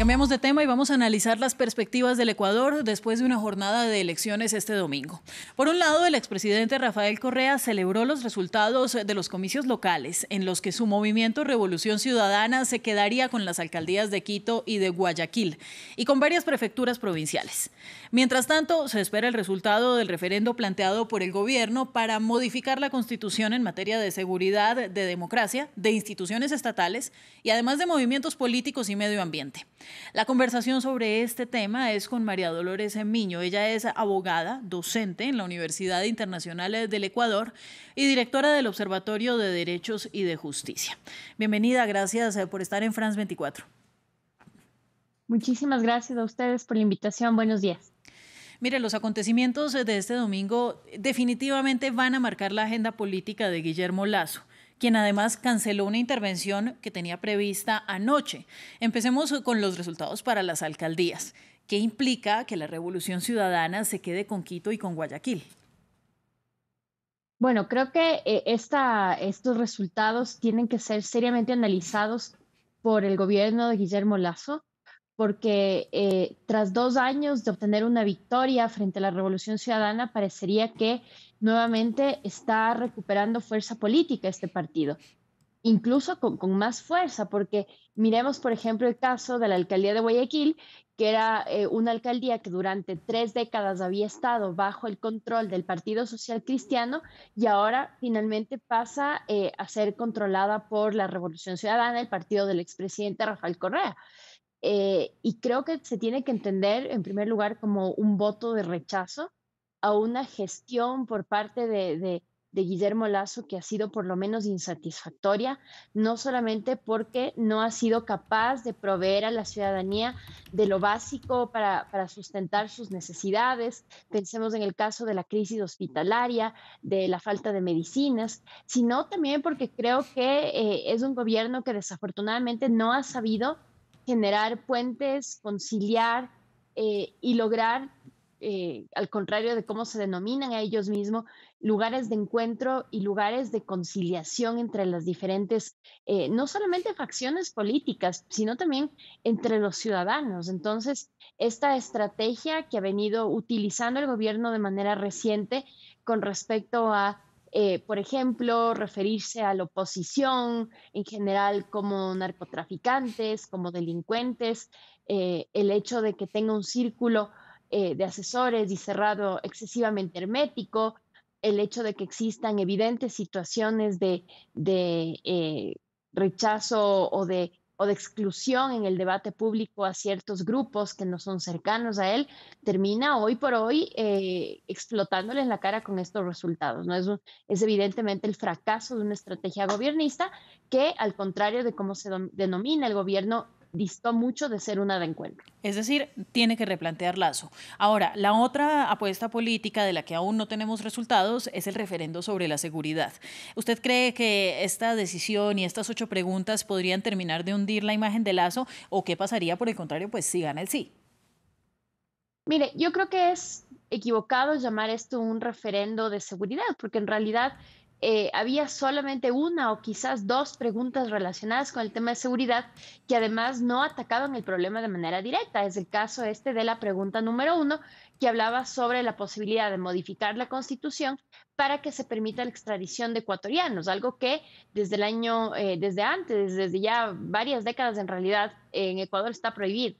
Cambiamos de tema y vamos a analizar las perspectivas del Ecuador después de una jornada de elecciones este domingo. Por un lado, el expresidente Rafael Correa celebró los resultados de los comicios locales, en los que su movimiento Revolución Ciudadana se quedaría con las alcaldías de Quito y de Guayaquil, y con varias prefecturas provinciales. Mientras tanto, se espera el resultado del referendo planteado por el gobierno para modificar la Constitución en materia de seguridad, de democracia, de instituciones estatales y además de movimientos políticos y medio ambiente. La conversación sobre este tema es con María Dolores Miño. Ella es abogada, docente en la Universidad Internacional del Ecuador y directora del Observatorio de Derechos y de Justicia. Bienvenida, gracias por estar en France 24. Muchísimas gracias a ustedes por la invitación. Buenos días. Mire, los acontecimientos de este domingo definitivamente van a marcar la agenda política de Guillermo Lasso, quien además canceló una intervención que tenía prevista anoche. Empecemos con los resultados para las alcaldías. ¿Qué implica que la Revolución Ciudadana se quede con Quito y con Guayaquil? Bueno, creo que estos resultados tienen que ser seriamente analizados por el gobierno de Guillermo Lasso, porque tras 2 años de obtener una victoria frente a la Revolución Ciudadana, parecería que nuevamente está recuperando fuerza política este partido. Incluso con más fuerza, porque miremos, por ejemplo, el caso de la alcaldía de Guayaquil, que era una alcaldía que durante 3 décadas había estado bajo el control del Partido Social Cristiano y ahora finalmente pasa a ser controlada por la Revolución Ciudadana, el partido del expresidente Rafael Correa. Y creo que se tiene que entender, en primer lugar, como un voto de rechazo a una gestión por parte de Guillermo Lasso que ha sido por lo menos insatisfactoria, no solamente porque no ha sido capaz de proveer a la ciudadanía de lo básico para sustentar sus necesidades. Pensemos en el caso de la crisis hospitalaria, de la falta de medicinas, sino también porque creo que es un gobierno que desafortunadamente no ha sabido generar puentes, conciliar y lograr, al contrario de cómo se denominan a ellos mismos, lugares de encuentro y lugares de conciliación entre las diferentes, no solamente facciones políticas, sino también entre los ciudadanos. Entonces, esta estrategia que ha venido utilizando el gobierno de manera reciente con respecto a por ejemplo, referirse a la oposición en general como narcotraficantes, como delincuentes, el hecho de que tenga un círculo de asesores y cerrado excesivamente hermético, el hecho de que existan evidentes situaciones de rechazo o de exclusión en el debate público a ciertos grupos que no son cercanos a él, termina hoy por hoy explotándole en la cara con estos resultados, ¿no? Es evidentemente el fracaso de una estrategia gobernista que, al contrario de cómo se denomina el gobierno, distó mucho de ser una de encuentro. Es decir, tiene que replantear Lasso. Ahora, la otra apuesta política de la que aún no tenemos resultados es el referendo sobre la seguridad. ¿Usted cree que esta decisión y estas 8 preguntas podrían terminar de hundir la imagen de Lasso o qué pasaría por el contrario, pues si gana el sí? Mire, yo creo que es equivocado llamar esto un referendo de seguridad, porque en realidad había solamente una o quizás dos preguntas relacionadas con el tema de seguridad que además no atacaban el problema de manera directa. Es el caso este de la pregunta número 1, que hablaba sobre la posibilidad de modificar la Constitución para que se permita la extradición de ecuatorianos, algo que desde el año, desde antes, desde ya varias décadas en realidad, en Ecuador está prohibido.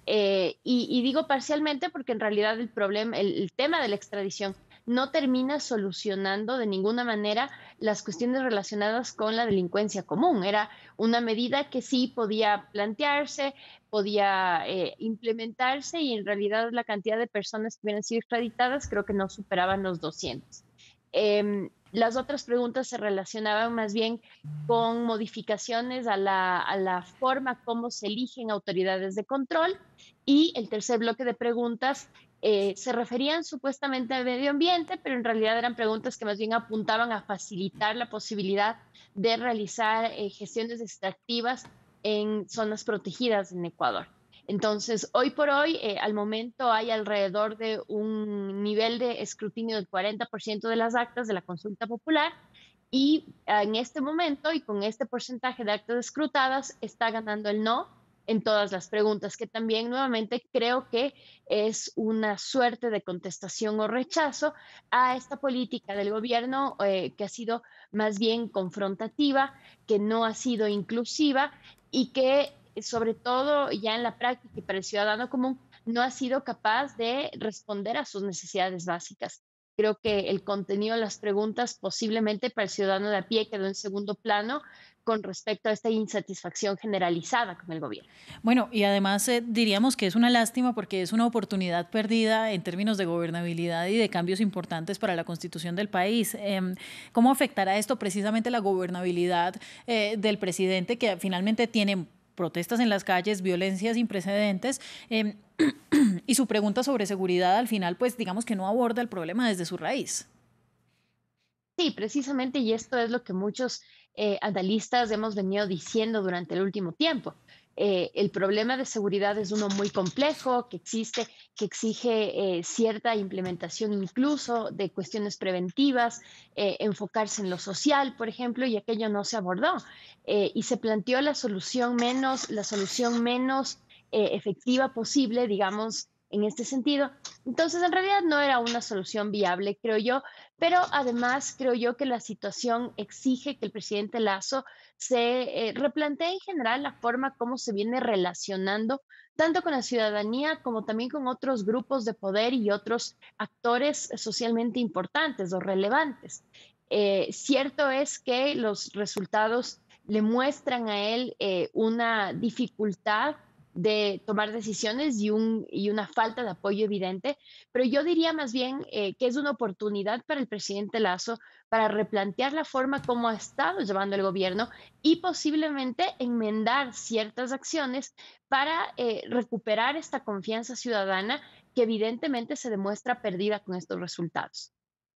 Y digo parcialmente porque en realidad el problema, el tema de la extradición no termina solucionando de ninguna manera las cuestiones relacionadas con la delincuencia común. Era una medida que sí podía plantearse, podía implementarse y en realidad la cantidad de personas que hubieran sido extraditadas creo que no superaban los 200. Las otras preguntas se relacionaban más bien con modificaciones a la forma como se eligen autoridades de control y el tercer bloque de preguntas se referían supuestamente al medio ambiente, pero en realidad eran preguntas que más bien apuntaban a facilitar la posibilidad de realizar gestiones extractivas en zonas protegidas en Ecuador. Entonces, hoy por hoy, al momento hay alrededor de un nivel de escrutinio del 40% de las actas de la consulta popular y en este momento y con este porcentaje de actas escrutadas está ganando el no. en todas las preguntas, que también nuevamente creo que es una suerte de contestación o rechazo a esta política del gobierno que ha sido más bien confrontativa, que no ha sido inclusiva y que sobre todo ya en la práctica y para el ciudadano común no ha sido capaz de responder a sus necesidades básicas. Creo que el contenido de las preguntas posiblemente para el ciudadano de a pie quedó en segundo plano con respecto a esta insatisfacción generalizada con el gobierno. Bueno, y además diríamos que es una lástima porque es una oportunidad perdida en términos de gobernabilidad y de cambios importantes para la constitución del país. ¿Cómo afectará esto precisamente la gobernabilidad del presidente que finalmente tiene protestas en las calles, violencias sin precedentes? Y su pregunta sobre seguridad al final, pues digamos que no aborda el problema desde su raíz. Sí, precisamente, y esto es lo que muchos analistas hemos venido diciendo durante el último tiempo. El problema de seguridad es uno muy complejo, que existe, que exige cierta implementación incluso de cuestiones preventivas, enfocarse en lo social, por ejemplo, y aquello no se abordó. Y se planteó la solución menos efectiva posible, digamos, en este sentido. Entonces, en realidad no era una solución viable, creo yo, pero además creo yo que la situación exige que el presidente Lazo se replantee en general la forma como se viene relacionando tanto con la ciudadanía como también con otros grupos de poder y otros actores socialmente importantes o relevantes. Cierto es que los resultados le muestran a él una dificultad de tomar decisiones y una falta de apoyo evidente, pero yo diría más bien que es una oportunidad para el presidente Lazo para replantear la forma como ha estado llevando el gobierno y posiblemente enmendar ciertas acciones para recuperar esta confianza ciudadana que evidentemente se demuestra perdida con estos resultados.